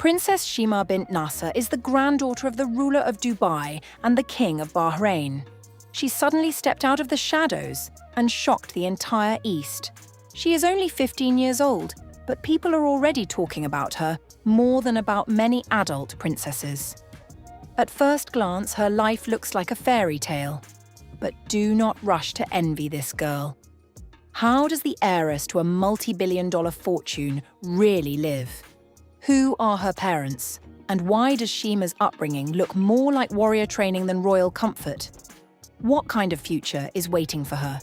Princess Sheema bint Nasser is the granddaughter of the ruler of Dubai and the king of Bahrain. She suddenly stepped out of the shadows and shocked the entire East. She is only 15 years old, but people are already talking about her more than about many adult princesses. At first glance, her life looks like a fairy tale. But do not rush to envy this girl. How does the heiress to a multi-billion-dollar fortune really live? Who are her parents? And why does Sheema's upbringing look more like warrior training than royal comfort? What kind of future is waiting for her?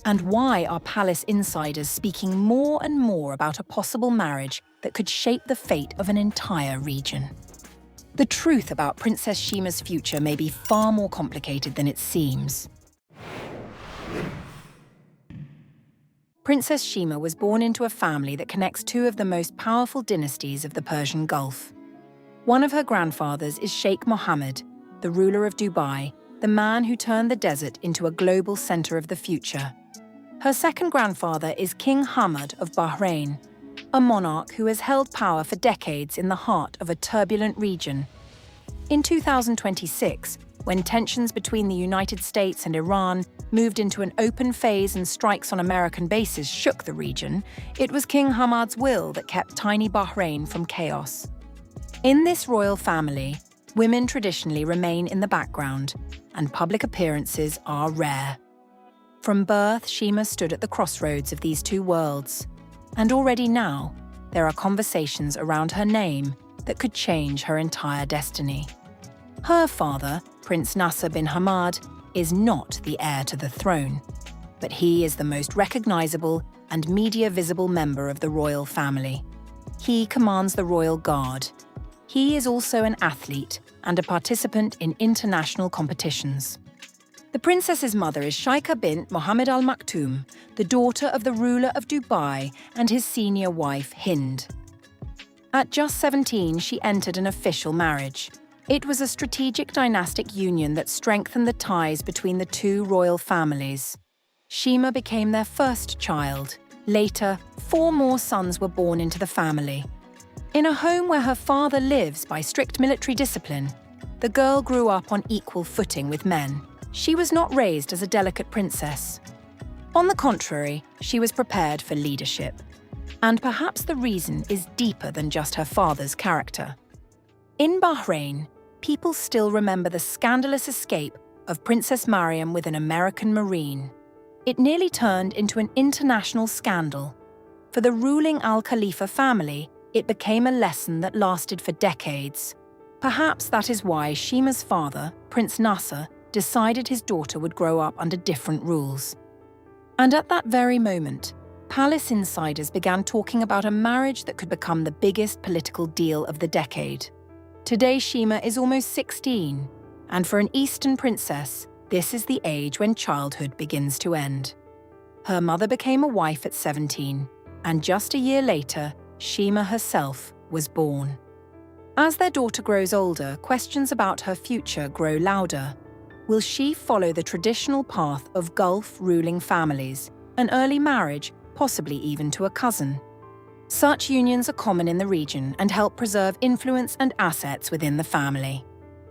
And why are palace insiders speaking more and more about a possible marriage that could shape the fate of an entire region? The truth about Princess Sheema's future may be far more complicated than it seems. Princess Sheema was born into a family that connects two of the most powerful dynasties of the Persian Gulf. One of her grandfathers is Sheikh Mohammed, the ruler of Dubai, the man who turned the desert into a global center of the future. Her second grandfather is King Hamad of Bahrain, a monarch who has held power for decades in the heart of a turbulent region. In 2026, when tensions between the United States and Iran moved into an open phase and strikes on American bases shook the region, it was King Hamad's will that kept tiny Bahrain from chaos. In this royal family, women traditionally remain in the background, and public appearances are rare. From birth, Sheema stood at the crossroads of these two worlds, and already now, there are conversations around her name that could change her entire destiny. Her father, Prince Nasser bin Hamad, is not the heir to the throne, but he is the most recognizable and media-visible member of the royal family. He commands the royal guard. He is also an athlete and a participant in international competitions. The princess's mother is Sheikha bint Mohammed Al Maktoum, the daughter of the ruler of Dubai and his senior wife, Hind. At just 17, she entered an official marriage. It was a strategic dynastic union that strengthened the ties between the two royal families. Sheema became their first child. Later, 4 more sons were born into the family. In a home where her father lives by strict military discipline, the girl grew up on equal footing with men. She was not raised as a delicate princess. On the contrary, she was prepared for leadership. And perhaps the reason is deeper than just her father's character. In Bahrain, people still remember the scandalous escape of Princess Mariam with an American Marine. It nearly turned into an international scandal. For the ruling Al Khalifa family, it became a lesson that lasted for decades. Perhaps that is why Sheema's father, Prince Nasser, decided his daughter would grow up under different rules. And at that very moment, palace insiders began talking about a marriage that could become the biggest political deal of the decade. Today, Sheema is almost 16, and for an Eastern princess, this is the age when childhood begins to end. Her mother became a wife at 17, and just a year later, Sheema herself was born. As their daughter grows older, questions about her future grow louder. Will she follow the traditional path of Gulf ruling families, an early marriage, possibly even to a cousin? Such unions are common in the region and help preserve influence and assets within the family.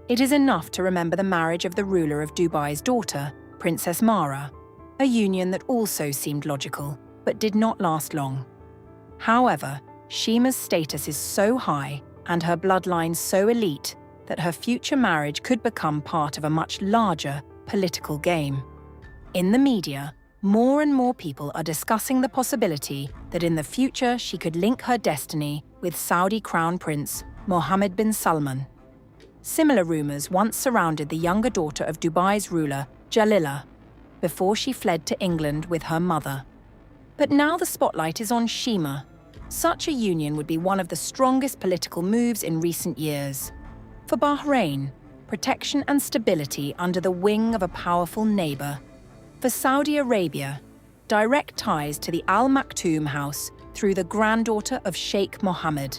It is enough to remember the marriage of the ruler of Dubai's daughter, Princess Mara, a union that also seemed logical, but did not last long. However, Sheema's status is so high and her bloodline so elite that her future marriage could become part of a much larger political game. In the media, more and more people are discussing the possibility that in the future she could link her destiny with Saudi Crown Prince Mohammed bin Salman. Similar rumors once surrounded the younger daughter of Dubai's ruler, Jalila, before she fled to England with her mother. But now the spotlight is on Sheema. Such a union would be one of the strongest political moves in recent years. For Bahrain, protection and stability under the wing of a powerful neighbor. For Saudi Arabia, direct ties to the Al Maktoum house through the granddaughter of Sheikh Mohammed.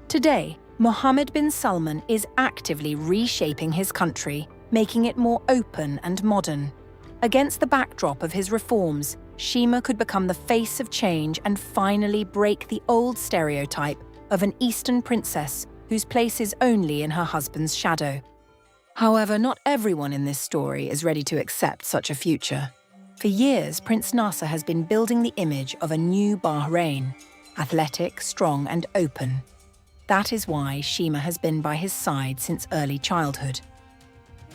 Today, Mohammed bin Salman is actively reshaping his country, making it more open and modern. Against the backdrop of his reforms, Sheema could become the face of change and finally break the old stereotype of an Eastern princess whose place is only in her husband's shadow. However, not everyone in this story is ready to accept such a future. For years, Prince Nasser has been building the image of a new Bahrain, athletic, strong, and open. That is why Sheema has been by his side since early childhood.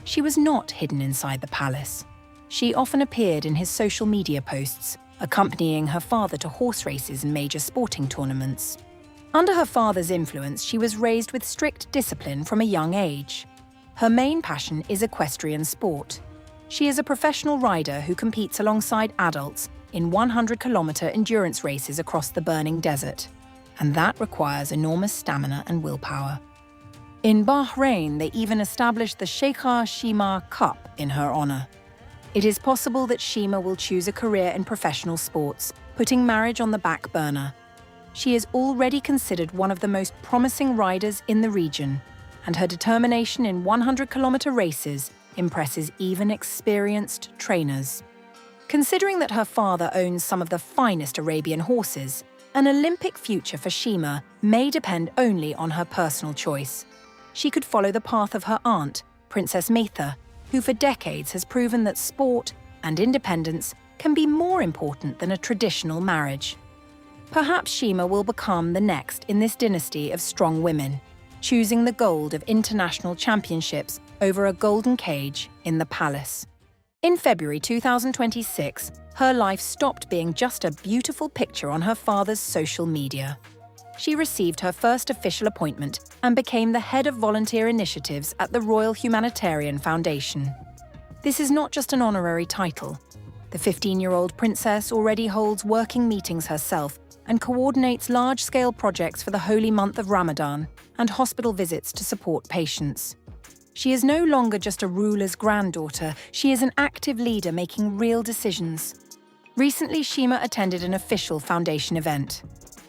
She was not hidden inside the palace. She often appeared in his social media posts, accompanying her father to horse races and major sporting tournaments. Under her father's influence, she was raised with strict discipline from a young age. Her main passion is equestrian sport. She is a professional rider who competes alongside adults in 100-kilometer endurance races across the burning desert, and that requires enormous stamina and willpower. In Bahrain, they even established the Princess Sheema Cup in her honor. It is possible that Sheema will choose a career in professional sports, putting marriage on the back burner. She is already considered one of the most promising riders in the region, and her determination in 100-kilometer races impresses even experienced trainers. Considering that her father owns some of the finest Arabian horses, an Olympic future for Sheema may depend only on her personal choice. She could follow the path of her aunt, Princess Sheema, who for decades has proven that sport and independence can be more important than a traditional marriage. Perhaps Sheema will become the next in this dynasty of strong women, choosing the gold of international championships over a golden cage in the palace. In February 2026, her life stopped being just a beautiful picture on her father's social media. She received her first official appointment and became the head of volunteer initiatives at the Royal Humanitarian Foundation. This is not just an honorary title. The 15-year-old princess already holds working meetings herself and coordinates large-scale projects for the holy month of Ramadan and hospital visits to support patients. She is no longer just a ruler's granddaughter, she is an active leader making real decisions. Recently, Sheema attended an official foundation event.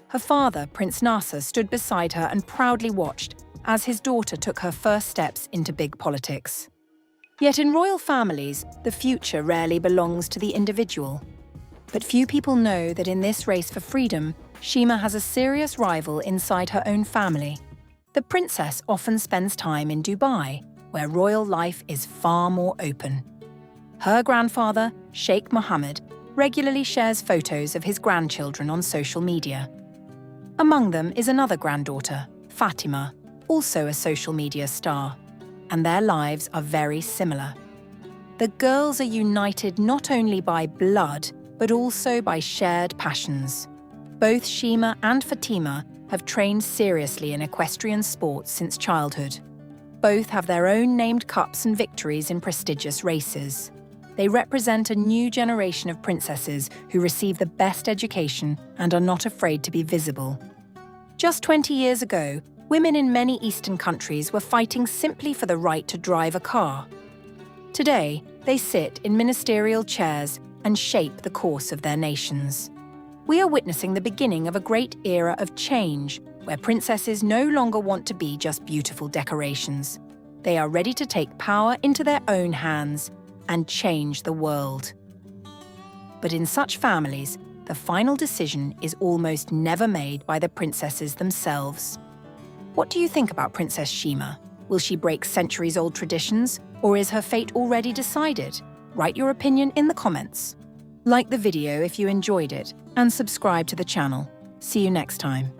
Her father, Prince Nasser, stood beside her and proudly watched as his daughter took her first steps into big politics. Yet in royal families, the future rarely belongs to the individual. But few people know that in this race for freedom, Sheema has a serious rival inside her own family. The princess often spends time in Dubai, where royal life is far more open. Her grandfather, Sheikh Mohammed, regularly shares photos of his grandchildren on social media. Among them is another granddaughter, Fatima, also a social media star, and their lives are very similar. The girls are united not only by blood, but also by shared passions. Both Sheema and Fatima have trained seriously in equestrian sports since childhood. Both have their own named cups and victories in prestigious races. They represent a new generation of princesses who receive the best education and are not afraid to be visible. Just 20 years ago, women in many Eastern countries were fighting simply for the right to drive a car. Today, they sit in ministerial chairs and shape the course of their nations. We are witnessing the beginning of a great era of change, where princesses no longer want to be just beautiful decorations. They are ready to take power into their own hands and change the world. But in such families, the final decision is almost never made by the princesses themselves. What do you think about Princess Sheema? Will she break centuries-old traditions, or is her fate already decided? Write your opinion in the comments. Like the video if you enjoyed it, and subscribe to the channel. See you next time.